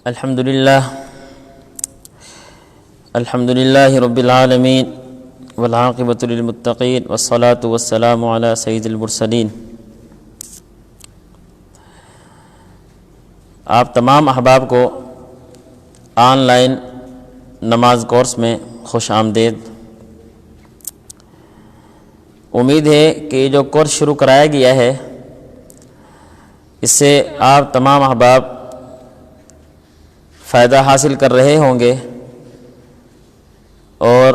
الحمد لله رب العالمين والعاقبة للمتقين والصلاة والسلام على سيد المرسلين۔ آپ تمام احباب کو آن لائن نماز کورس میں خوش آمدید۔ امید ہے کہ یہ جو کورس شروع کرایا گیا ہے اس سے آپ تمام احباب فائدہ حاصل کر رہے ہوں گے اور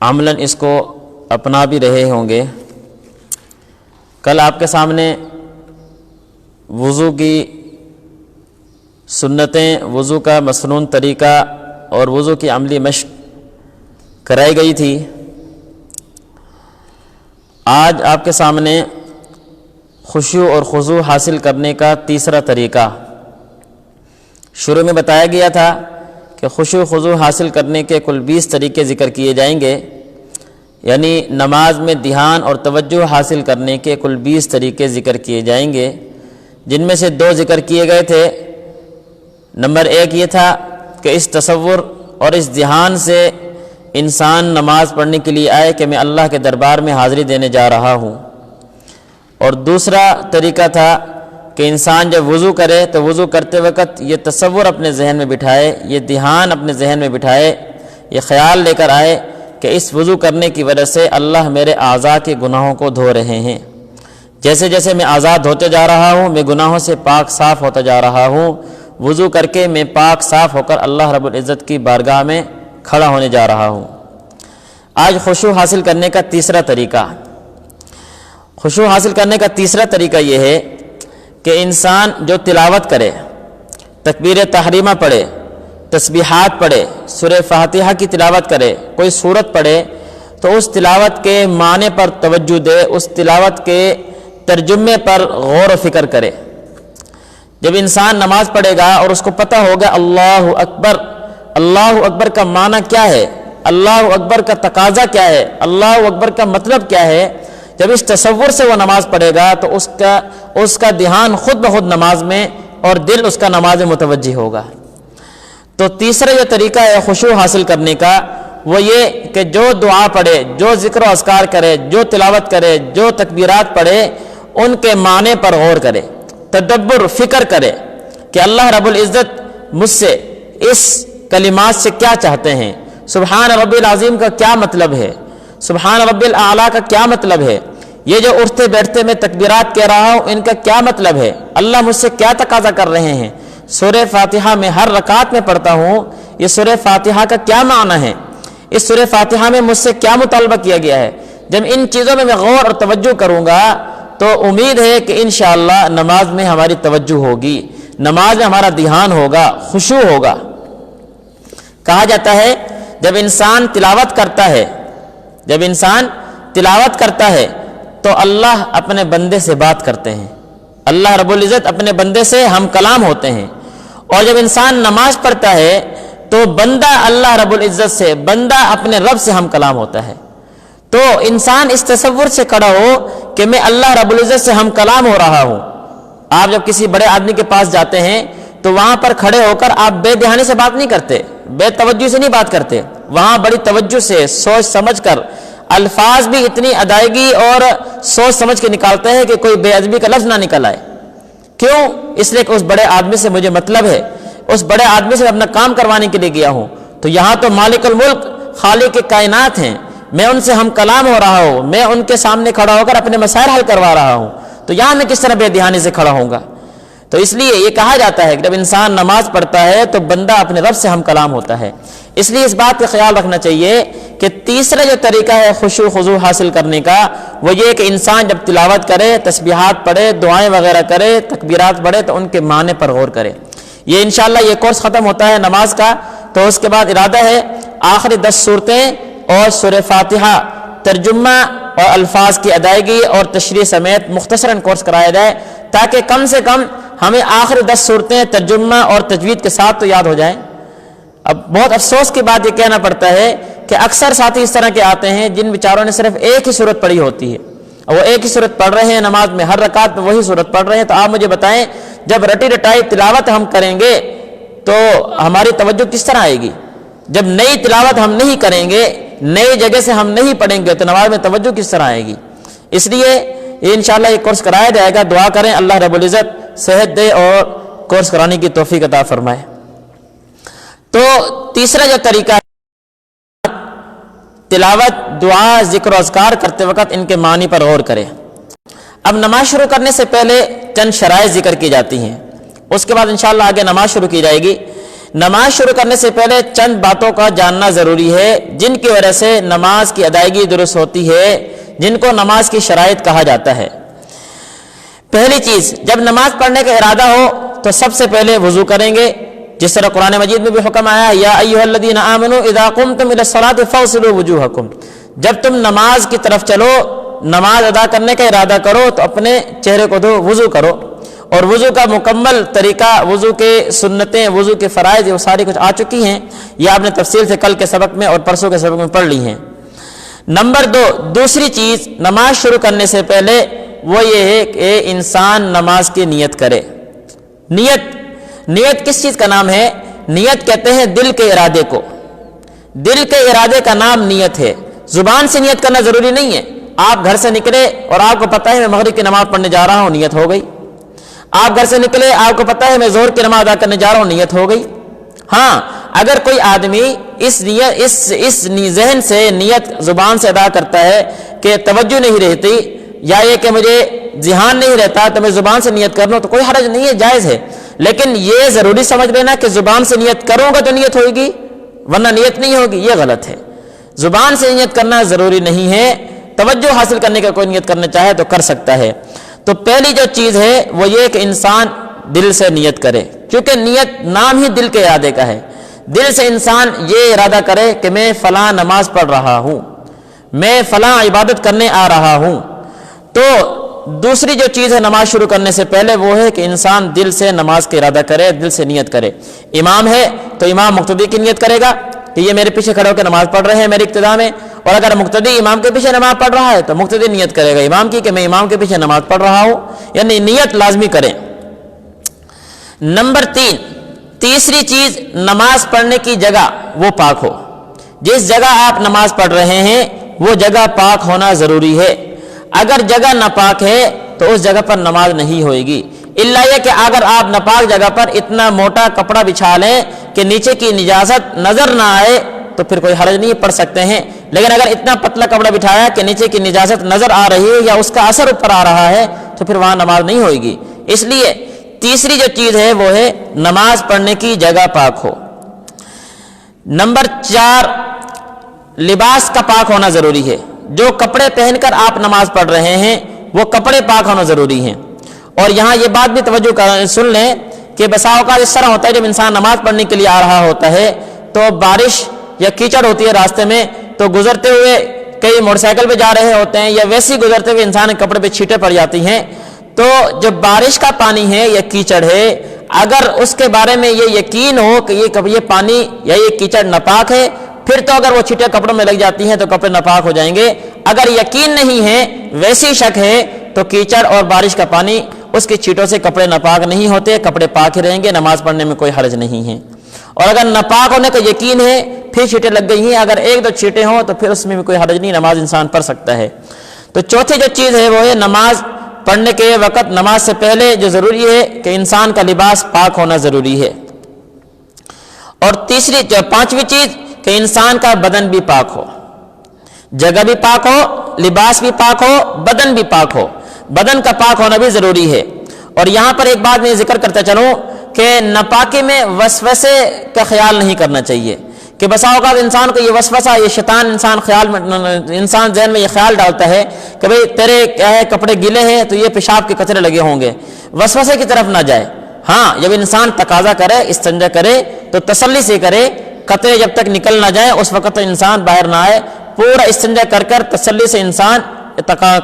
عملاً اس کو اپنا بھی رہے ہوں گے۔ کل آپ کے سامنے وضو کی سنتیں، وضو کا مسنون طریقہ اور وضو کی عملی مشق کرائی گئی تھی۔ آج آپ کے سامنے خشوع اور خضوع حاصل کرنے کا تیسرا طریقہ۔ شروع میں بتایا گیا تھا کہ خشوع خضوع حاصل کرنے کے کل 20 طریقے ذکر کیے جائیں گے، یعنی نماز میں دھیان اور توجہ حاصل کرنے کے کل 20 طریقے ذکر کیے جائیں گے، جن میں سے 2 ذکر کیے گئے تھے۔ نمبر 1 یہ تھا کہ اس تصور اور اس دھیان سے انسان نماز پڑھنے کے لیے آئے کہ میں اللہ کے دربار میں حاضری دینے جا رہا ہوں، اور دوسرا طریقہ تھا کہ انسان جب وضو کرے تو وضو کرتے وقت یہ تصور اپنے ذہن میں بٹھائے، یہ دھیان اپنے ذہن میں بٹھائے، یہ خیال لے کر آئے کہ اس وضو کرنے کی وجہ سے اللہ میرے اعضاء کے گناہوں کو دھو رہے ہیں۔ جیسے جیسے میں آزاد ہوتے جا رہا ہوں، میں گناہوں سے پاک صاف ہوتا جا رہا ہوں، وضو کر کے میں پاک صاف ہو کر اللہ رب العزت کی بارگاہ میں کھڑا ہونے جا رہا ہوں۔ آج خشوع حاصل کرنے کا تیسرا طریقہ۔ خشوع حاصل کرنے کا تیسرا طریقہ یہ ہے کہ انسان جو تلاوت کرے، تکبیر تحریمہ پڑھے، تسبیحات پڑھے، سورہ فاتحہ کی تلاوت کرے، کوئی سورت پڑھے، تو اس تلاوت کے معنی پر توجہ دے، اس تلاوت کے ترجمے پر غور و فکر کرے۔ جب انسان نماز پڑھے گا اور اس کو پتہ ہوگا اللہ اکبر، اللہ اکبر کا معنی کیا ہے، اللہ اکبر کا تقاضا کیا ہے، اللہ اکبر کا مطلب کیا ہے، جب اس تصور سے وہ نماز پڑھے گا تو اس کا دھیان خود بخود نماز میں اور دل اس کا نماز میں متوجہ ہوگا۔ تو تیسرا یہ طریقہ ہے خشوع حاصل کرنے کا، وہ یہ کہ جو دعا پڑھے، جو ذکر و اذکار کرے، جو تلاوت کرے، جو تکبیرات پڑھے، ان کے معنی پر غور کرے، تدبر، فکر کرے کہ اللہ رب العزت مجھ سے اس کلمات سے کیا چاہتے ہیں، سبحان ربی العظیم کا کیا مطلب ہے، سبحان ربی الاعلیٰ کا کیا مطلب ہے، یہ جو اٹھتے بیٹھتے میں تکبیرات کہہ رہا ہوں ان کا کیا مطلب ہے، اللہ مجھ سے کیا تقاضا کر رہے ہیں، سورہ فاتحہ میں ہر رکعت میں پڑھتا ہوں، یہ سورہ فاتحہ کا کیا معنی ہے، اس سورہ فاتحہ میں مجھ سے کیا مطالبہ کیا گیا ہے۔ جب ان چیزوں میں غور اور توجہ کروں گا تو امید ہے کہ انشاءاللہ نماز میں ہماری توجہ ہوگی، نماز میں ہمارا دھیان ہوگا، خشوع ہوگا۔ کہا جاتا ہے جب انسان تلاوت کرتا ہے تو اللہ اپنے بندے سے بات کرتے ہیں، اللہ رب العزت اپنے بندے سے ہم کلام ہوتے ہیں، اور جب انسان نماز پڑھتا ہے تو بندہ اللہ رب العزت سے، بندہ اپنے رب سے ہم کلام ہوتا ہے۔ تو انسان اس تصور سے کھڑا ہو کہ میں اللہ رب العزت سے ہم کلام ہو رہا ہوں۔ آپ جب کسی بڑے آدمی کے پاس جاتے ہیں تو وہاں پر کھڑے ہو کر آپ بے دھیانی سے بات نہیں کرتے، بے توجہ سے نہیں بات کرتے، وہاں بڑی توجہ سے سوچ سمجھ کر الفاظ بھی اتنی ادائیگی اور سوچ سمجھ کے نکالتے ہیں کہ کوئی بے ادبی کا لفظ نہ نکل آئے۔ کیوں؟ اس لیے کہ اس بڑے آدمی سے مجھے مطلب ہے، اس بڑے آدمی سے اپنا کام کروانے کے لیے گیا ہوں، تو یہاں تو مالک الملک، خالق کائنات ہیں، میں ان سے ہم کلام ہو رہا ہوں، میں ان کے سامنے کھڑا ہو کر اپنے مسائل حل کروا رہا ہوں، تو یہاں میں کس طرح بے دھیانی سے کھڑا ہوں گا۔ تو اس لیے یہ کہا جاتا ہے کہ جب انسان نماز پڑھتا ہے تو بندہ اپنے رب سے ہم کلام ہوتا ہے۔ اس لیے اس بات کا خیال رکھنا چاہیے کہ تیسرا جو طریقہ ہے خشوع خضوع حاصل کرنے کا، وہ یہ کہ انسان جب تلاوت کرے، تسبیحات پڑھے، دعائیں وغیرہ کرے، تکبیرات پڑھے تو ان کے معنی پر غور کرے۔ یہ انشاءاللہ یہ کورس ختم ہوتا ہے نماز کا، تو اس کے بعد ارادہ ہے آخری 10 صورتیں اور سورہ فاتحہ ترجمہ اور الفاظ کی ادائیگی اور تشریح سمیت مختصراً کورس کرایا جائے، تاکہ کم سے کم ہمیں آخری 10 صورتیں ترجمہ اور تجوید کے ساتھ تو یاد ہو جائیں۔ اب بہت افسوس کی بات یہ کہنا پڑتا ہے کہ اکثر ساتھی اس طرح کے آتے ہیں جن بیچاروں نے صرف ایک ہی صورت پڑھی ہوتی ہے، اور وہ ایک ہی صورت پڑھ رہے ہیں نماز میں، ہر رکعت میں وہی صورت پڑھ رہے ہیں۔ تو آپ مجھے بتائیں جب رٹی رٹائی تلاوت ہم کریں گے تو ہماری توجہ کس طرح آئے گی؟ جب نئی تلاوت ہم نہیں کریں گے، نئی جگہ سے ہم نہیں پڑھیں گے تو نماز میں توجہ کس طرح آئے گی؟ اس لیے یہ انشاءاللہ یہ کورس کرایا جائے گا، دعا کریں اللہ رب العزت صحت دے اور کورس کرانے کی توفیق عطا فرمائے۔ تو تیسرا جو طریقہ ہے، تلاوت، دعا، ذکر و اذکار کرتے وقت ان کے معنی پر غور کریں۔ اب نماز شروع کرنے سے پہلے چند شرائط ذکر کی جاتی ہیں، اس کے بعد انشاءاللہ آگے نماز شروع کی جائے گی۔ نماز شروع کرنے سے پہلے چند باتوں کا جاننا ضروری ہے جن کی وجہ سے نماز کی ادائیگی درست ہوتی ہے، جن کو نماز کی شرائط کہا جاتا ہے۔ پہلی چیز، جب نماز پڑھنے کا ارادہ ہو تو سب سے پہلے وضو کریں گے، جس طرح قرآن مجید میں بھی حکم آیا یا ایھا الذین آمنوا اذا قمتم الی الصلاۃ فاغسلوا وجوہکم، جب تم نماز کی طرف چلو، نماز ادا کرنے کا ارادہ کرو تو اپنے چہرے کو دھو، وضو کرو۔ اور وضو کا مکمل طریقہ، وضو کے سنتیں، وضو کے فرائض، یہ ساری کچھ آ چکی ہیں، یہ آپ نے تفصیل سے کل کے سبق میں اور پرسوں کے سبق میں پڑھ لی ہیں۔ نمبر 2، دوسری چیز نماز شروع کرنے سے پہلے وہ یہ ہے کہ انسان نماز کی نیت کرے۔ نیت کس چیز کا نام ہے؟ نیت کہتے ہیں دل کے ارادے کو، دل کے ارادے کا نام نیت ہے۔ زبان سے نیت کرنا ضروری نہیں ہے، آپ گھر سے نکلے اور آپ کو پتہ ہے میں مغرب کی نماز پڑھنے جا رہا ہوں، نیت ہو گئی۔ آپ گھر سے نکلے، آپ کو پتہ ہے میں ظہر کی نماز ادا کرنے جا رہا ہوں، نیت ہو گئی۔ ہاں، اگر کوئی آدمی اس ذہن سے نیت زبان سے ادا کرتا ہے کہ توجہ نہیں رہتی، یا یہ کہ مجھے ذہان نہیں رہتا تو میں زبان سے نیت کر لوں، تو کوئی حرج نہیں ہے، جائز ہے۔ لیکن یہ ضروری سمجھ لینا کہ زبان سے نیت کروں گا تو نیت ہوگی، ورنہ نیت نہیں ہوگی، یہ غلط ہے۔ زبان سے نیت کرنا ضروری نہیں ہے، توجہ حاصل کرنے کا کوئی نیت کرنا چاہے تو کر سکتا ہے۔ تو پہلی جو چیز ہے وہ یہ کہ انسان دل سے نیت کرے، کیونکہ نیت نام ہی دل کے ارادے کا ہے۔ دل سے انسان یہ ارادہ کرے کہ میں فلاں نماز پڑھ رہا ہوں، میں فلاں عبادت کرنے آ رہا ہوں۔ تو دوسری جو چیز ہے نماز شروع کرنے سے پہلے وہ ہے کہ انسان دل سے نماز کا ارادہ کرے، دل سے نیت کرے۔ امام ہے تو امام مقتدی کی نیت کرے گا کہ یہ میرے پیچھے کھڑے ہو کے نماز پڑھ رہے ہیں میری اقتداء میں، اور اگر مقتدی امام کے پیچھے نماز پڑھ رہا ہے تو مقتدی نیت کرے گا امام کی کہ میں امام کے پیچھے نماز پڑھ رہا ہوں، یعنی نیت لازمی کریں۔ نمبر 3، تیسری چیز نماز پڑھنے کی جگہ وہ پاک ہو۔ جس جگہ آپ نماز پڑھ رہے ہیں وہ جگہ پاک ہونا ضروری ہے۔ اگر جگہ ناپاک ہے تو اس جگہ پر نماز نہیں ہوئے گی، الا یہ کہ اگر آپ ناپاک جگہ پر اتنا موٹا کپڑا بچھا لیں کہ نیچے کی نجاست نظر نہ آئے تو پھر کوئی حرج نہیں، پڑھ سکتے ہیں۔ لیکن اگر اتنا پتلا کپڑا بچھایا کہ نیچے کی نجاست نظر آ رہی ہے یا اس کا اثر اوپر آ رہا ہے تو پھر وہاں نماز نہیں ہوئے گی۔ اس لیے تیسری جو چیز ہے وہ ہے نماز پڑھنے کی جگہ پاک ہو۔ نمبر 4، لباس کا پاک ہونا ضروری ہے۔ جو کپڑے پہن کر آپ نماز پڑھ رہے ہیں وہ کپڑے پاک ہونا ضروری ہیں۔ اور یہاں یہ بات بھی توجہ سن لیں کہ بسا اوقات اس طرح ہوتا ہے جب انسان نماز پڑھنے کے لیے آ رہا ہوتا ہے تو بارش یا کیچڑ ہوتی ہے راستے میں، تو گزرتے ہوئے کئی موٹر سائیکل پہ جا رہے ہوتے ہیں یا ویسے ہی گزرتے ہوئے انسان کے کپڑے پہ چھینٹیں پڑ جاتی ہیں، تو جب بارش کا پانی ہے یا کیچڑ ہے، اگر اس کے بارے میں یہ یقین ہو کہ یہ پانی یا یہ کیچڑ ناپاک ہے، پھر تو اگر وہ چھینٹیں کپڑوں میں لگ جاتی ہیں تو کپڑے ناپاک ہو جائیں گے۔ اگر یقین نہیں ہے، ویسی شک ہے، تو کیچڑ اور بارش کا پانی اس کی چھینٹوں سے کپڑے ناپاک نہیں ہوتے، کپڑے پاک ہی رہیں گے، نماز پڑھنے میں کوئی حرج نہیں ہے۔ اور اگر ناپاک ہونے کا یقین ہے، پھر چھینٹیں لگ گئی ہیں، اگر ایک دو چھینٹیں ہوں تو پھر اس میں بھی کوئی حرج نہیں، نماز انسان پڑھ سکتا ہے۔ تو چوتھی جو چیز ہے وہ ہے نماز پڑھنے کے وقت، نماز سے پہلے جو ضروری ہے کہ انسان کا لباس پاک ہونا ضروری ہے۔ اور پانچویں چیز کہ انسان کا بدن بھی پاک ہو، جگہ بھی پاک ہو، لباس بھی پاک ہو، بدن بھی پاک ہو۔ بدن کا پاک ہونا بھی ضروری ہے۔ اور یہاں پر ایک بات میں ذکر کرتا چلوں کہ ناپاکی میں وسوسے کا خیال نہیں کرنا چاہیے، کہ بسا اوقات انسان کو یہ وسوسہ، یہ شیطان انسان ذہن میں یہ خیال ڈالتا ہے کہ بھئی تیرے کیا ہے کپڑے گیلے ہیں تو یہ پیشاب کے قطرے لگے ہوں گے، وسوسے کی طرف نہ جائے۔ ہاں، جب انسان تقاضا کرے، استنجا کرے تو تسلی سے کرے، قطرے جب تک نکل نہ جائیں اس وقت تک انسان باہر نہ آئے، پورا استنجا کر تسلی سے انسان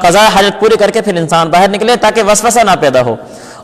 قضاء حاجت پوری کر کے پھر انسان باہر نکلے تاکہ وسوسہ نہ پیدا ہو۔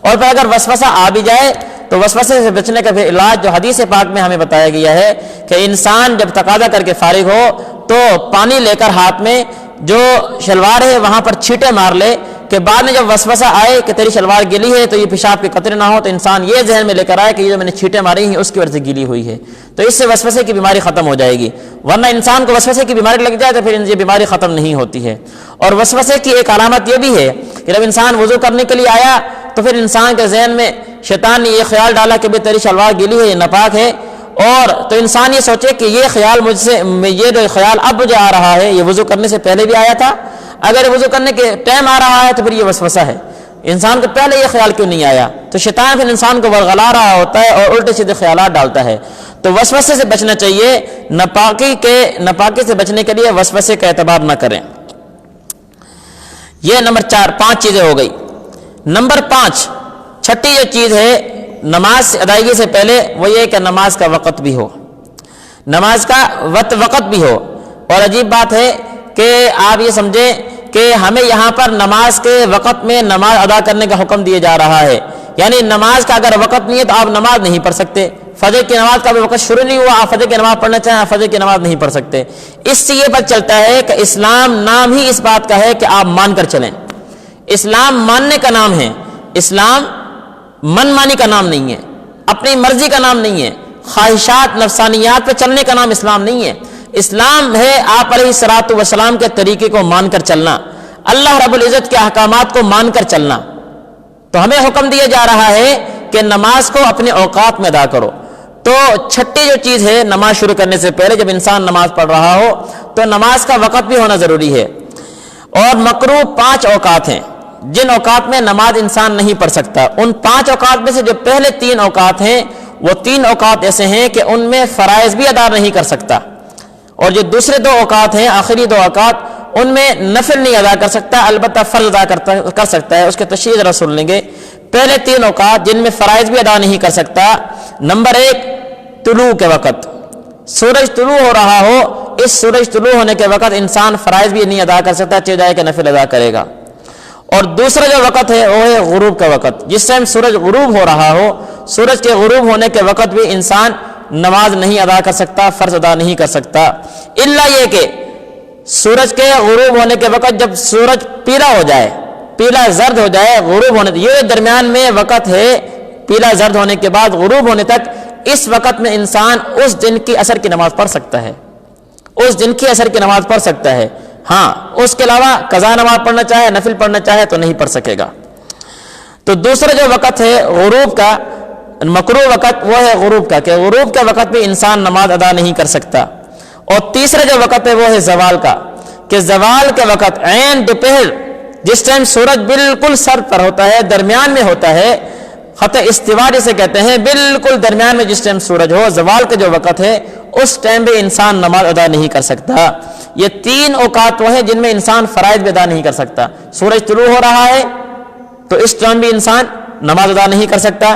اور پھر اگر وسوسہ آ بھی جائے تو وسوسے سے بچنے کا پھر علاج جو حدیث پاک میں ہمیں بتایا گیا ہے کہ انسان جب تقاضا کر کے فارغ ہو تو پانی لے کر ہاتھ میں جو شلوار ہے وہاں پر چھینٹے مار لے کہ بعد میں جب وسوسہ آئے کہ تیری شلوار گیلی ہے تو یہ پیشاب کے قطرے نہ ہو، تو انسان یہ ذہن میں لے کر آئے کہ یہ جو میں نے چھینٹیں ماری ہیں اس کی وجہ سے گیلی ہوئی ہے، تو اس سے وسوسے کی بیماری ختم ہو جائے گی۔ ورنہ انسان کو وسوسے کی بیماری لگ جائے تو پھر یہ بیماری ختم نہیں ہوتی ہے۔ اور وسوسے کی ایک علامت یہ بھی ہے کہ جب انسان وضو کرنے کے لیے آیا تو پھر انسان کے ذہن میں شیطان نے یہ خیال ڈالا کہ تیری شلوار گیلی ہے، یہ ناپاک ہے، اور تو انسان یہ سوچے کہ یہ خیال مجھ سے، یہ جو خیال اب مجھے آ رہا ہے یہ وضو کرنے سے پہلے بھی آیا تھا، اگر وضو کرنے کے ٹائم آ رہا ہے تو پھر یہ وسوسہ ہے، انسان کو پہلے یہ خیال کیوں نہیں آیا؟ تو شیطان پھر انسان کو ورغلا رہا ہوتا ہے اور الٹے سیدھے خیالات ڈالتا ہے۔ تو وسوسے سے بچنا چاہیے، ناپاکی سے بچنے کے لیے وسوسے کا اعتبار نہ کریں۔ یہ نمبر 4، 5 چیزیں ہو گئی۔ نمبر 5، چھٹی جو چیز ہے نماز ادائیگی سے پہلے، وہ یہ کہ نماز کا وقت بھی ہو، نماز کا وقت بھی ہو۔ اور عجیب بات ہے کہ آپ یہ سمجھیں کہ ہمیں یہاں پر نماز کے وقت میں نماز ادا کرنے کا حکم دیا جا رہا ہے، یعنی نماز کا اگر وقت نہیں ہے تو آپ نماز نہیں پڑھ سکتے۔ فجر کی نماز کا بھی وقت شروع نہیں ہوا، آپ فجر کی نماز پڑھنا چاہیں، آپ فجر کی نماز نہیں پڑھ سکتے۔ اس سے یہ پتہ چلتا ہے کہ اسلام نام ہی اس بات کا ہے کہ آپ مان کر چلیں، اسلام ماننے کا نام ہے، اسلام من مانی کا نام نہیں ہے، اپنی مرضی کا نام نہیں ہے، خواہشات نفسانیات پہ چلنے کا نام اسلام نہیں ہے۔ اسلام ہے آپ علیہ الصلوۃ والسلام کے طریقے کو مان کر چلنا، اللہ رب العزت کے احکامات کو مان کر چلنا۔ تو ہمیں حکم دیا جا رہا ہے کہ نماز کو اپنے اوقات میں ادا کرو۔ تو چھٹی جو چیز ہے نماز شروع کرنے سے پہلے جب انسان نماز پڑھ رہا ہو تو نماز کا وقت بھی ہونا ضروری ہے۔ اور مکروہ 5 اوقات ہیں جن اوقات میں نماز انسان نہیں پڑھ سکتا۔ ان 5 اوقات میں سے جو پہلے 3 اوقات ہیں وہ 3 اوقات ایسے ہیں کہ ان میں فرائض بھی ادا نہیں کر سکتا، اور جو دوسرے 2 اوقات ہیں، آخری 2 اوقات، ان میں نفل نہیں ادا کر سکتا، البتہ فرض ادا کر سکتا ہے۔ اس کے تشریح ذرا سن لیں گے۔ پہلے 3 اوقات جن میں فرائض بھی ادا نہیں کر سکتا، نمبر 1 طلوع کے وقت، سورج طلوع ہو رہا ہو، اس سورج طلوع ہونے کے وقت انسان فرائض بھی نہیں ادا کر سکتا، چاہے جائے کہ نفل ادا کرے گا۔ اور دوسرا جو وقت ہے وہ ہے غروب کا وقت، جس ٹائم سورج غروب ہو رہا ہو، سورج کے غروب ہونے کے وقت بھی انسان نماز نہیں ادا کر سکتا، فرض ادا نہیں کر سکتا، الا یہ کہ سورج کے غروب ہونے کے وقت جب سورج پیلا ہو جائے، پیلا زرد ہو جائے، غروب ہونے، یہ درمیان میں وقت ہے پیلا زرد ہونے کے بعد غروب ہونے تک، اس وقت میں انسان اس دن کی عصر کی نماز پڑھ سکتا ہے، اس دن کی عصر کی نماز پڑھ سکتا ہے۔ ہاں، اس کے علاوہ قضا نماز پڑھنا چاہے، نفل پڑھنا چاہے تو نہیں پڑھ سکے گا۔ تو دوسرا جو وقت ہے غروب کا، مکروہ وقت، وہ ہے غروب کا، کہ غروب کے وقت بھی انسان نماز ادا نہیں کر سکتا۔ اور تیسرا جو وقت ہے وہ ہے زوال کا، کہ زوال کے وقت عین دوپہر، جس ٹائم سورج بالکل سر پر ہوتا ہے، درمیان میں ہوتا ہے، خط استوا جسے کہتے ہیں، بالکل درمیان میں جس ٹائم سورج ہو، زوال کا جو وقت ہے اس ٹائم بھی انسان نماز ادا نہیں کر سکتا۔ یہ 3 اوقات وہ ہیں جن میں انسان فرائض بھی ادا نہیں کر سکتا۔ سورج طلوع ہو رہا ہے تو اس ٹائم بھی انسان نماز ادا نہیں کر سکتا،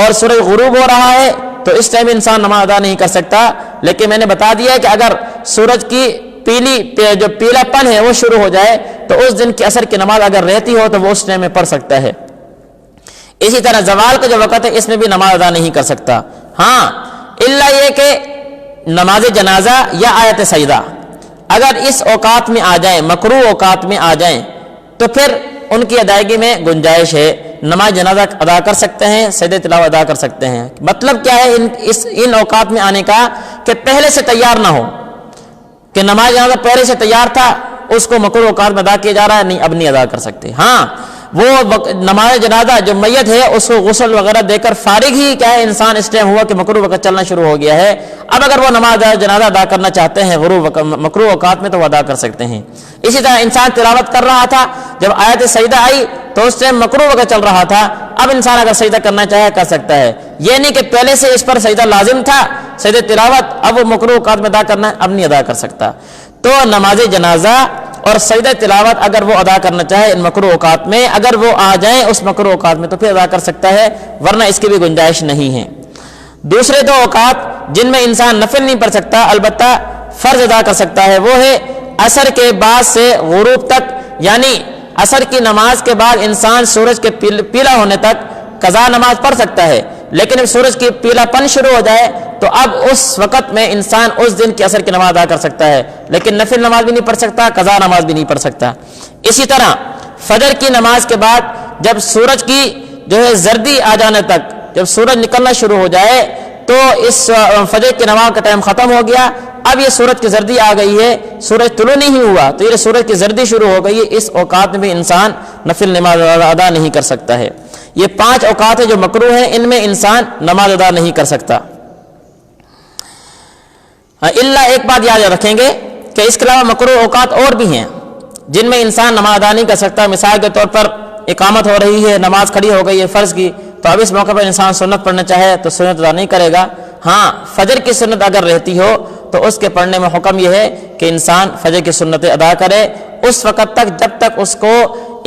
اور سورج غروب ہو رہا ہے تو اس ٹائم انسان نماز ادا نہیں کر سکتا۔ لیکن میں نے بتا دیا کہ اگر سورج کی جو پیلا پن ہے وہ شروع ہو جائے تو اس دن کی عصر کی نماز اگر رہتی ہو تو وہ اس ٹائم میں پڑھ سکتا ہے۔ اسی طرح زوال کا جو وقت ہے اس میں بھی نماز ادا نہیں کر سکتا۔ ہاں، الا یہ کہ نماز جنازہ یا آیت سجدہ اگر اس اوقات میں آ جائیں، مکروہ اوقات میں آ جائیں، تو پھر ان کی ادائیگی میں گنجائش ہے، نماز جنازہ ادا کر سکتے ہیں، سجدہ تلاوت ادا کر سکتے ہیں۔ مطلب کیا ہے ان اوقات میں آنے کا؟ کہ پہلے سے تیار نہ ہو، کہ نماز جنازہ پہلے سے تیار تھا، اس کو مکروہ اوقات میں ادا کیا جا رہا ہے، نہیں اب نہیں ادا کر سکتے۔ ہاں، وہ نماز جنازہ جو میت ہے اس کو غسل وغیرہ دے کر فارغ ہی کیا ہے انسان اس ٹائم ہوا کہ مکروہ وقت چلنا شروع ہو گیا ہے، اب اگر وہ نماز جنازہ ادا کرنا چاہتے ہیں مکروہ اوقات میں تو وہ ادا کر سکتے ہیں۔ اسی طرح انسان تلاوت کر رہا تھا، جب آیت سجدہ آئی تو اس ٹائم مکروہ وقت چل رہا تھا، اب انسان اگر سجدہ کرنا چاہے کر سکتا ہے۔ یہ نہیں کہ پہلے سے اس پر سجدہ لازم تھا، سجدہ تلاوت، اب وہ مکروہ اوقات میں ادا کرنا ہے، اب نہیں ادا کر سکتا۔ تو نماز جنازہ اور سجدہ تلاوت اگر وہ ادا کرنا چاہے ان مکروہ اوقات میں، اگر وہ آ جائیں اس مکروہ اوقات میں تو پھر ادا کر سکتا ہے، ورنہ اس کی بھی گنجائش نہیں ہے۔ دوسرے 2 اوقات جن میں انسان نفل نہیں پڑھ سکتا البتہ فرض ادا کر سکتا ہے، وہ ہے عصر کے بعد سے غروب تک، یعنی عصر کی نماز کے بعد انسان سورج کے پیلا ہونے تک قضا نماز پڑھ سکتا ہے، لیکن جب سورج کی پیلا پن شروع ہو جائے تو اب اس وقت میں انسان اس دن کی عصر کی نماز ادا کر سکتا ہے، لیکن نفل نماز بھی نہیں پڑھ سکتا، قضا نماز بھی نہیں پڑھ سکتا۔ اسی طرح فجر کی نماز کے بعد جب سورج کی جو ہے زردی آ جانے تک، جب سورج نکلنا شروع ہو جائے تو اس فجر کی نماز کا ٹائم ختم ہو گیا، اب یہ سورج کی زردی آ گئی ہے، سورج طلوع نہیں ہوا تو یہ سورج کی زردی شروع ہو گئی ہے، اس اوقات میں بھی انسان نفل نماز ادا نہیں کر سکتا ہے۔ یہ 5 اوقات ہیں جو مکروہ ہیں، ان میں انسان نماز ادا نہیں کر سکتا۔ الا ایک بات یاد رکھیں گے کہ اس کے علاوہ مکروہ اوقات اور بھی ہیں جن میں انسان نماز ادا نہیں کر سکتا۔ مثال کے طور پر اقامت ہو رہی ہے، نماز کھڑی ہو گئی ہے فرض کی، تو اب اس موقع پر انسان سنت پڑھنا چاہے تو سنت ادا نہیں کرے گا۔ ہاں فجر کی سنت اگر رہتی ہو تو اس کے پڑھنے میں حکم یہ ہے کہ انسان فجر کی سنتیں ادا کرے اس وقت تک جب تک اس کو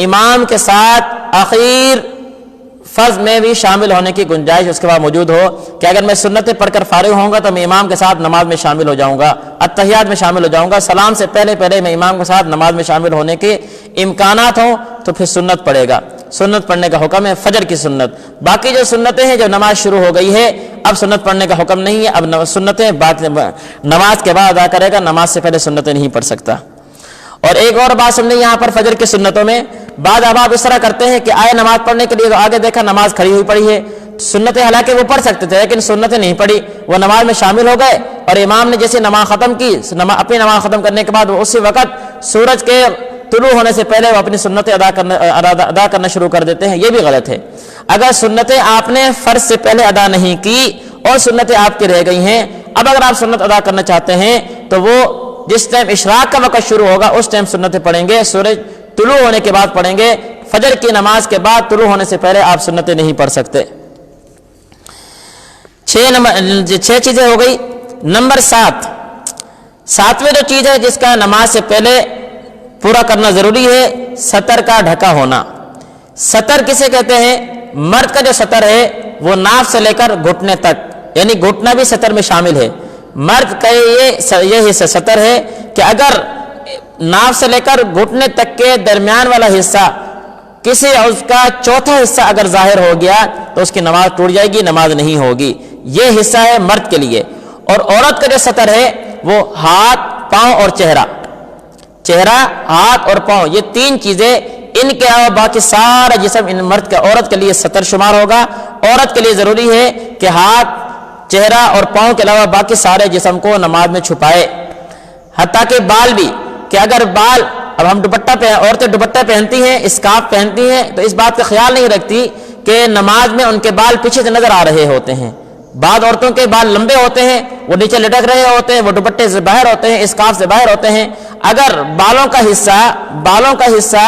امام کے ساتھ آخر فرض میں بھی شامل ہونے کی گنجائش اس کے بعد موجود ہو، کہ اگر میں سنتیں پڑھ کر فارغ ہوں گا تو میں امام کے ساتھ نماز میں شامل ہو جاؤں گا، اتحیات میں شامل ہو جاؤں گا، سلام سے پہلے میں امام کے ساتھ نماز میں شامل ہونے کے امکانات ہوں تو پھر سنت پڑھے گا۔ سنت پڑھنے کا حکم ہے فجر کی سنت۔ باقی جو سنتیں ہیں، جو نماز شروع ہو گئی ہے اب سنت پڑھنے کا حکم نہیں ہے، اب سنتیں نماز کے بعد ادا کرے گا، نماز سے پہلے سنتیں نہیں پڑھ سکتا۔ اور ایک اور بات سن لیں یہاں پر فجر کی سنتوں میں، بعض احباب اس طرح کرتے ہیں کہ آئے نماز پڑھنے کے لیے تو آگے دیکھا نماز کھڑی ہوئی پڑی ہے، سنتیں حالانکہ وہ پڑھ سکتے تھے لیکن سنتیں نہیں پڑھی، وہ نماز میں شامل ہو گئے اور امام نے جیسے نماز ختم کی، اپنی نماز ختم کرنے کے بعد وہ اسی وقت سورج کے طلوع ہونے سے پہلے وہ اپنی سنتیں ادا کرنا شروع کر دیتے ہیں، یہ بھی غلط ہے۔ اگر سنتیں آپ نے فرض سے پہلے ادا نہیں کی اور سنتیں آپ کی رہ گئی ہیں، اب اگر آپ سنت ادا کرنا چاہتے ہیں تو وہ جس ٹائم اشراق کا وقت شروع ہوگا اس ٹائم سنتیں پڑھیں گے، سورج طلوع ہونے کے بعد پڑھیں گے، فجر کی نماز کے بعد طلوع ہونے سے پہلے آپ سنتیں نہیں پڑھ سکتے۔ 6 چیزیں ہو گئی۔ نمبر 7ویں جو چیز ہے جس کا نماز سے پہلے پورا کرنا ضروری ہے، سطر کا ڈھکا ہونا۔ سطر کسے کہتے ہیں؟ مرد کا جو سطر ہے وہ ناف سے لے کر گھٹنے تک، یعنی گھٹنا بھی سطر میں شامل ہے۔ مرد کا یہ حصہ سطر ہے کہ اگر ناف سے لے کر گھٹنے تک کے درمیان والا حصہ کسی اس کا چوتھا حصہ اگر ظاہر ہو گیا تو اس کی نماز ٹوٹ جائے گی، نماز نہیں ہوگی۔ یہ حصہ ہے مرد کے لیے۔ اور عورت کا جو سطر ہے وہ ہاتھ، پاؤں اور چہرہ، ہاتھ اور پاؤں، یہ 3 چیزیں، ان کے علاوہ باقی سارا جسم ان مرد کا عورت کے لیے سطر شمار ہوگا۔ عورت کے لیے ضروری ہے کہ ہاتھ، چہرہ اور پاؤں کے علاوہ باقی سارے جسم کو نماز میں چھپائے، حتیٰ کہ بال بھی، کہ اگر بال، اب ہم عورتیں دوپٹہ پہنتی ہیں، اسکارف پہنتی ہیں تو اس بات کا خیال نہیں رکھتی کہ نماز میں ان کے بال پیچھے سے نظر آ رہے ہوتے ہیں۔ بعض عورتوں کے بال لمبے ہوتے ہیں، وہ نیچے لٹک رہے ہوتے ہیں، وہ دوپٹے سے باہر ہوتے ہیں، اسکارف سے باہر ہوتے ہیں۔ اگر بالوں کا حصہ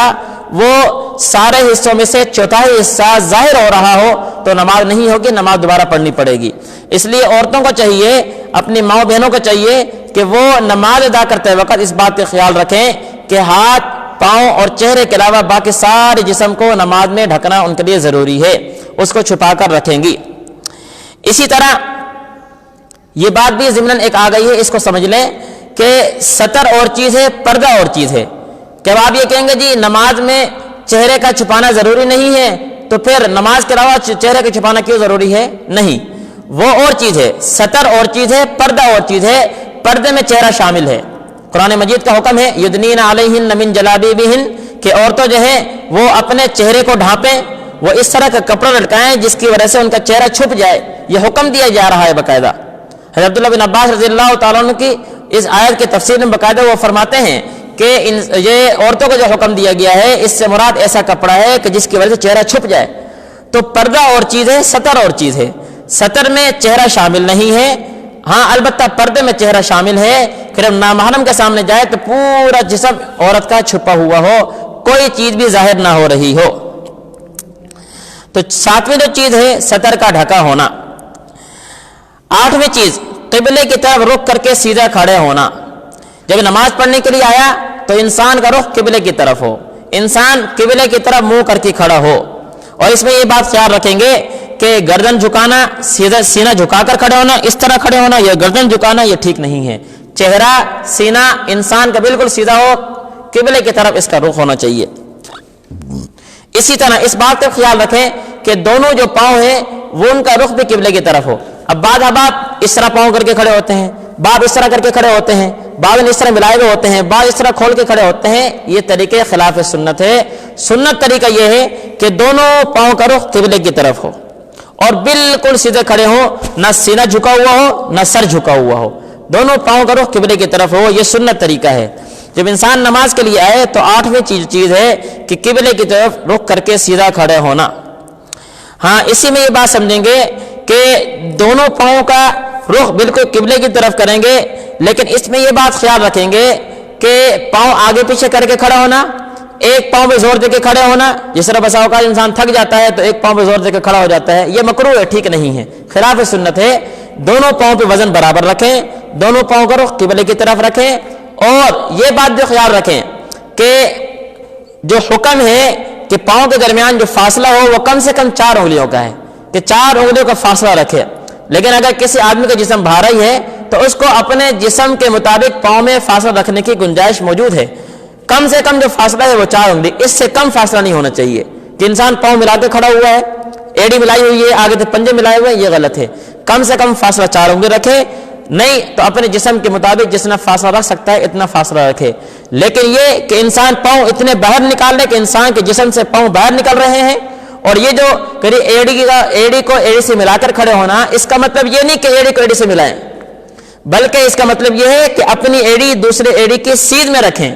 وہ سارے حصوں میں سے چوتھائی حصہ ظاہر ہو رہا ہو تو نماز نہیں ہوگی، نماز دوبارہ پڑھنی پڑے گی۔ اس لیے عورتوں کو چاہیے، اپنی ماں بہنوں کو چاہیے کہ وہ نماز ادا کرتے وقت اس بات کا خیال رکھیں کہ ہاتھ، پاؤں اور چہرے کے علاوہ باقی سارے جسم کو نماز میں ڈھکنا ان کے لیے ضروری ہے، اس کو چھپا کر رکھیں گی۔ اسی طرح یہ بات بھی ضمناً ایک آ گئی ہے، اس کو سمجھ لیں کہ سطر اور چیز ہے، پردہ اور چیز ہے۔ کہ آپ یہ کہیں گے جی نماز میں چہرے کا چھپانا ضروری نہیں ہے تو پھر نماز کے علاوہ چہرے کا چھپانا کیوں ضروری ہے؟ نہیں، وہ اور چیز ہے، سطر اور چیز ہے، پردہ اور چیز ہے۔ پردے میں چہرہ شامل ہے۔ قرآن مجید کا حکم ہے یدنین علیہن من جلابیبہن، کہ عورتوں جو ہیں وہ اپنے چہرے کو ڈھانپیں، وہ اس طرح کا کپڑا لٹکائیں جس کی وجہ سے ان کا چہرہ چھپ جائے، یہ حکم دیا جا رہا ہے باقاعدہ۔ حضرت عبداللہ بن عباس رضی اللہ تعالیٰ عنہ کی اس آیت کی تفسیر میں باقاعدہ وہ فرماتے ہیں کہ یہ عورتوں کو جو حکم دیا گیا ہے اس سے مراد ایسا کپڑا ہے کہ جس کی وجہ سے چہرہ چھپ جائے۔ تو پردہ اور چیز ہے، سطر اور چیز ہے۔ سطر میں چہرہ شامل نہیں ہے، ہاں البتہ پردے میں چہرہ شامل ہے۔ پھر نامحرم کے سامنے جائے تو پورا جسم عورت کا چھپا ہوا ہو، کوئی چیز بھی ظاہر نہ ہو رہی ہو۔ تو 7ویں جو چیز ہے سطر کا ڈھکا ہونا۔ 8ویں چیز قبلے کی طرف رخ کر کے سیدھا کھڑے ہونا۔ جب نماز پڑھنے کے لیے آیا تو انسان کا رخ قبلے کی طرف ہو، انسان قبلے کی طرف منہ کر کے کھڑا ہو۔ اور اس میں یہ بات خیال رکھیں گے کہ گردن جھکانا، سیدھا سینہ جھکا کر کھڑے ہونا، اس طرح کھڑے ہونا یا گردن جھکانا یہ ٹھیک نہیں ہے۔ چہرہ، سینہ انسان کا بالکل سیدھا ہو، قبلے کی طرف اس کا رخ ہونا چاہیے۔ اسی طرح اس بات کا خیال رکھیں کہ دونوں جو پاؤں ہیں وہ ان کا رخ بھی قبلے کی طرف ہو۔ اب بعض احباب اس طرح پاؤں کر کے کھڑے ہوتے ہیں، بعض اس طرح کر کے کھڑے ہوتے ہیں، بعض اس طرح ملائے ہوئے ہوتے ہیں، بعض اس طرح کھول کے کھڑے ہوتے ہیں، یہ طریقے خلاف سنت ہے۔ سنت طریقہ یہ ہے کہ دونوں پاؤں کا رخ قبلے کی طرف ہو اور بالکل سیدھے کھڑے ہوں، نہ سینہ جھکا ہوا ہو نہ سر جھکا ہوا ہو، دونوں پاؤں کا رخ قبلے کی طرف ہو، یہ سنت طریقہ ہے۔ جب انسان نماز کے لیے آئے تو 8ویں چیز ہے کہ قبلے کی طرف رخ کر کے سیدھا کھڑے ہونا۔ ہاں، اسی میں یہ بات سمجھیں گے کہ دونوں پاؤں کا رخ بالکل قبلے کی طرف کریں گے، لیکن اس میں یہ بات خیال رکھیں گے کہ پاؤں آگے پیچھے کر کے کھڑا ہونا، ایک پاؤں پہ زور دے کے کھڑے ہونا، جس طرح بسا اوقات انسان تھک جاتا ہے تو ایک پاؤں پہ زور دے کے کھڑا ہو جاتا ہے، یہ مکروہ ہے، ٹھیک نہیں ہے، خلاف سنت ہے۔ دونوں پاؤں پہ وزن برابر رکھیں، دونوں پاؤں کا رخ قبلے کی طرف رکھیں، اور یہ بات بھی خیال رکھیں کہ جو حکم ہے کہ پاؤں کے درمیان جو فاصلہ ہو وہ کم سے کم 4 انگلیوں کا ہے، کہ 4 انگلیوں کا فاصلہ رکھے۔ لیکن اگر کسی آدمی کا جسم بھاری ہے تو اس کو اپنے جسم کے مطابق پاؤں میں فاصلہ رکھنے کی گنجائش موجود ہے، کم سے کم جو فاصلہ ہے وہ 4 انگلی، اس سے کم فاصلہ نہیں ہونا چاہیے کہ انسان پاؤں ملا کے کھڑا ہوا ہے، ایڑی ملائی ہوئی ہے، آگے سے پنجے ملائے ہوئے ہیں، یہ غلط ہے۔ کم سے کم فاصلہ 4 انگلی رکھے، نہیں تو اپنے جسم کے مطابق جتنا فاصلہ رکھ سکتا ہے اتنا فاصلہ رکھے۔ لیکن یہ کہ انسان پاؤں اتنے باہر نکال لے کہ انسان کے جسم سے پاؤں باہر نکل رہے ہیں، اور یہ جو ایڑی کو ایڑی سے ملا کر کھڑے ہونا، اس کا مطلب یہ نہیں کہ ایڑی کو ایڑی سے ملائیں، بلکہ اس کا مطلب یہ ہے کہ اپنی ایڑی دوسرے ایڑی کی سیدھ میں رکھیں۔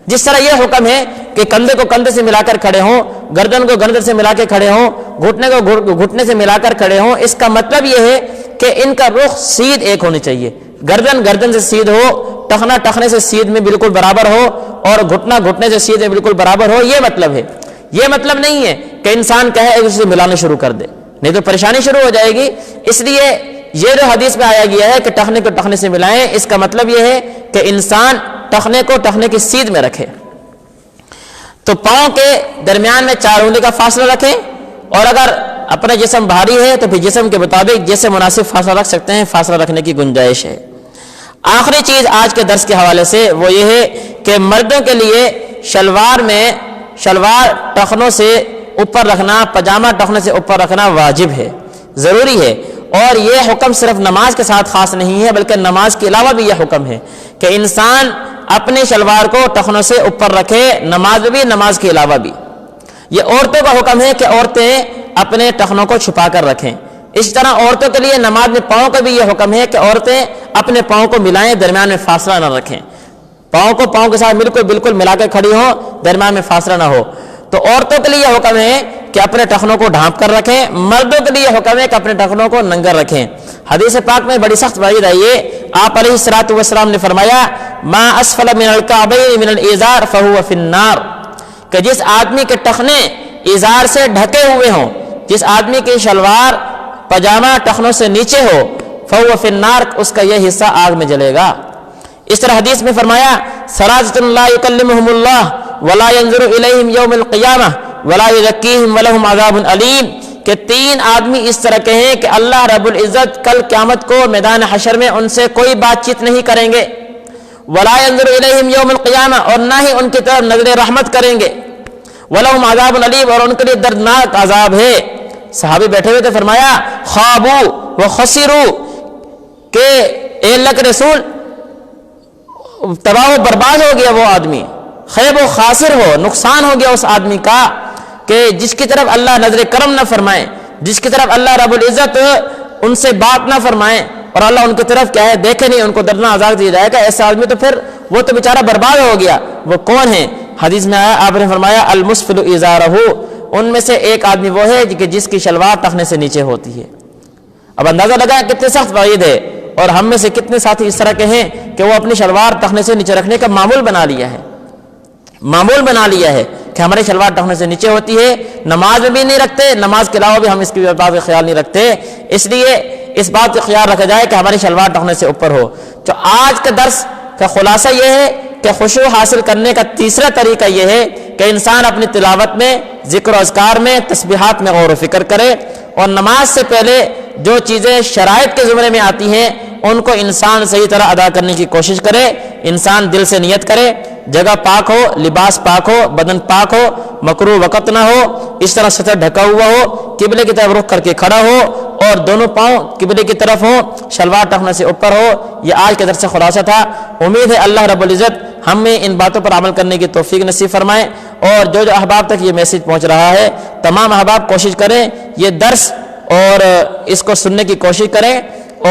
جس طرح یہ حکم ہے کہ کندھے کو کندھے سے ملا کر کھڑے ہوں، گردن کو گردن سے ملا کے کھڑے ہوں، گھٹنے کو گھٹنے سے ملا کر کھڑے ہوں، اس کا مطلب یہ ہے کہ ان کا رخ سیدھ ایک ہونی چاہیے، گردن سے سیدھ ہو، ٹخنا ٹخنے سے سیدھ میں بالکل برابر ہو، اور گھٹنا گھٹنے سے سیدھ میں بالکل برابر ہو، یہ مطلب ہے۔ یہ مطلب نہیں ہے کہ انسان کہے ایک دوسرے سے ملانا شروع کر دے، نہیں تو پریشانی شروع ہو جائے گی۔ اس لیے یہ جو حدیث میں آیا گیا ہے کہ ٹخنے کو ٹخنے سے ملائیں، اس کا مطلب یہ ہے کہ انسان ٹخنے کو ٹخنے کی سیدھ میں رکھے۔ تو پاؤں کے درمیان میں 4 انگلی کا فاصلہ رکھیں، اور اگر اپنا جسم بھاری ہے تو پھر جسم کے مطابق جیسے مناسب فاصلہ رکھ سکتے ہیں، فاصلہ رکھنے کی گنجائش ہے۔ آخری چیز آج کے درس کے حوالے سے وہ یہ ہے کہ مردوں کے لیے شلوار ٹخنوں سے اوپر رکھنا، پاجامہ ٹخنے سے اوپر رکھنا واجب ہے، ضروری ہے۔ اور یہ حکم صرف نماز کے ساتھ خاص نہیں ہے، بلکہ نماز کے علاوہ بھی یہ حکم ہے کہ انسان اپنے شلوار کو ٹخنوں سے اوپر رکھے، نماز میں بھی، نماز کے علاوہ بھی۔ یہ عورتوں کا حکم ہے کہ عورتیں اپنے ٹخنوں کو چھپا کر رکھیں۔ اس طرح عورتوں کے لیے نماز میں پاؤں کا بھی یہ حکم ہے کہ عورتیں اپنے پاؤں کو ملائیں، درمیان میں فاصلہ نہ رکھیں، پاؤں کو پاؤں کے ساتھ بالکل ملا کر کھڑی ہوں، درمیان میں فاصلہ نہ ہو۔ تو عورتوں کے لیے یہ حکم ہے کہ اپنے ٹخنوں کو ڈھانپ کر رکھیں، مردوں کے لیے حکم ہے کہ اپنے ٹخنوں کو ننگر رکھیں۔ حدیث پاک میں بڑی سخت وعید آئی ہے، آپ علیہ الصلوۃ والسلام نے فرمایا ما اسفل من الکعبین من الازار فهو فی النار، کہ جس آدمی کے ٹخنے ازار سے ڈھکے ہوئے ہوں، جس آدمی کی شلوار پاجامہ ٹخنوں سے نیچے ہو، فهو فی النار، اس کا یہ حصہ آگ میں جلے گا۔ اس طرح حدیث میں فرمایا ثلاثۃ لا یکلمہم اللہ ولا ينظر الیہم یوم القیامہ ولا یزکیہم ولہم عذاب علیم، کہ 3 آدمی اس طرح کے ہیں کہ اللہ رب العزت کل قیامت کو میدان حشر میں ان سے کوئی بات چیت نہیں کریں گے، ولا ينظر الیہم یوم القیامہ، اور نہ ہی ان کی طرف نظر رحمت کریں گے، ولہم عذاب علیم، اور ان کے لیے دردناک عذاب ہے۔ صحابی بیٹھے ہوئے تھے، فرمایا خوابو و خسرو، کہ اے اللہ کے رسول تباہ و برباد ہو گیا وہ آدمی، خیب و خاسر ہو، نقصان ہو گیا اس آدمی کا کہ جس کی طرف اللہ نظر کرم نہ فرمائے، جس کی طرف اللہ رب العزت ان سے بات نہ فرمائے، اور اللہ ان کی طرف کیا ہے دیکھے نہیں، ان کو دردناک عذاب دیا جائے گا۔ ایسا آدمی تو پھر وہ تو بیچارہ برباد ہو گیا۔ وہ کون ہے؟ حدیث میں آیا، آپ نے فرمایا المسفل ازارہ، ان میں سے ایک آدمی وہ ہے کہ جس کی شلوار ٹخنے سے نیچے ہوتی ہے۔ اب اندازہ لگا کتنے سخت وعید ہے، اور ہم میں سے کتنے ساتھی اس طرح کے ہیں کہ وہ اپنی شلوار ٹخنے سے نیچے رکھنے کا معمول بنا لیا ہے کہ ہماری شلوار ٹخنے سے نیچے ہوتی ہے، نماز میں بھی نہیں رکھتے، نماز کے علاوہ بھی ہم اس کی بات کا خیال نہیں رکھتے۔ اس لیے اس بات کا خیال رکھا جائے کہ ہماری شلوار ٹخنے سے اوپر ہو۔ تو آج کا درس کا خلاصہ یہ ہے کہ خشوع حاصل کرنے کا تیسرا طریقہ یہ ہے کہ انسان اپنی تلاوت میں، ذکر و اذکار میں، تسبیحات میں غور و فکر کرے، اور نماز سے پہلے جو چیزیں شرائط کے زمرے میں آتی ہیں ان کو انسان صحیح طرح ادا کرنے کی کوشش کرے۔ انسان دل سے نیت کرے، جگہ پاک ہو، لباس پاک ہو، بدن پاک ہو، مکروہ وقت نہ ہو، اس طرح سطر ڈھکا ہوا ہو، قبلے کی طرف رخ کر کے کھڑا ہو، اور دونوں پاؤں قبلے کی طرف ہوں، شلوار ٹخنے سے اوپر ہو۔ یہ آج کے درس سے خلاصہ تھا۔ امید ہے اللہ رب العزت ہمیں ان باتوں پر عمل کرنے کی توفیق نصیب فرمائے، اور جو احباب تک یہ میسج پہنچ رہا ہے تمام احباب کوشش کریں یہ درس اور اس کو سننے کی کوشش کریں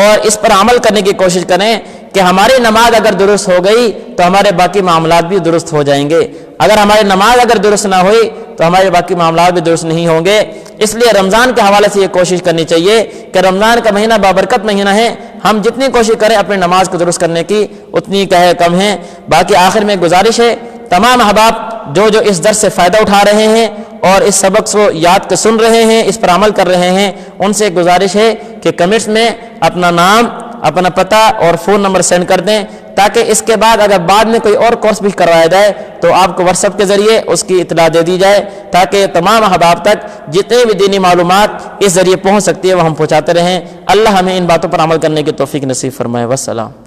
اور اس پر عمل کرنے کی کوشش کریں کہ ہماری نماز اگر درست ہو گئی تو ہمارے باقی معاملات بھی درست ہو جائیں گے، اگر ہماری نماز اگر درست نہ ہوئی تو ہمارے باقی معاملات بھی درست نہیں ہوں گے۔ اس لیے رمضان کے حوالے سے یہ کوشش کرنی چاہیے کہ رمضان کا مہینہ بابرکت مہینہ ہے، ہم جتنی کوشش کریں اپنی نماز کو درست کرنے کی اتنی کم ہے۔ باقی آخر میں گزارش ہے تمام احباب جو اس درس سے فائدہ اٹھا رہے ہیں اور اس سبق کو یاد کے سن رہے ہیں، اس پر عمل کر رہے ہیں، ان سے گزارش ہے کہ کمنٹس میں اپنا نام، اپنا پتہ اور فون نمبر سینڈ کر دیں، تاکہ اس کے بعد اگر بعد میں کوئی اور کورس بھی کروایا جائے تو آپ کو واٹس ایپ کے ذریعے اس کی اطلاع دے دی جائے، تاکہ تمام احباب تک جتنے بھی دینی معلومات اس ذریعے پہنچ سکتی ہے وہ ہم پہنچاتے رہیں۔ اللہ ہمیں ان باتوں پر عمل کرنے کی توفیق نصیب فرمائے۔ والسلام۔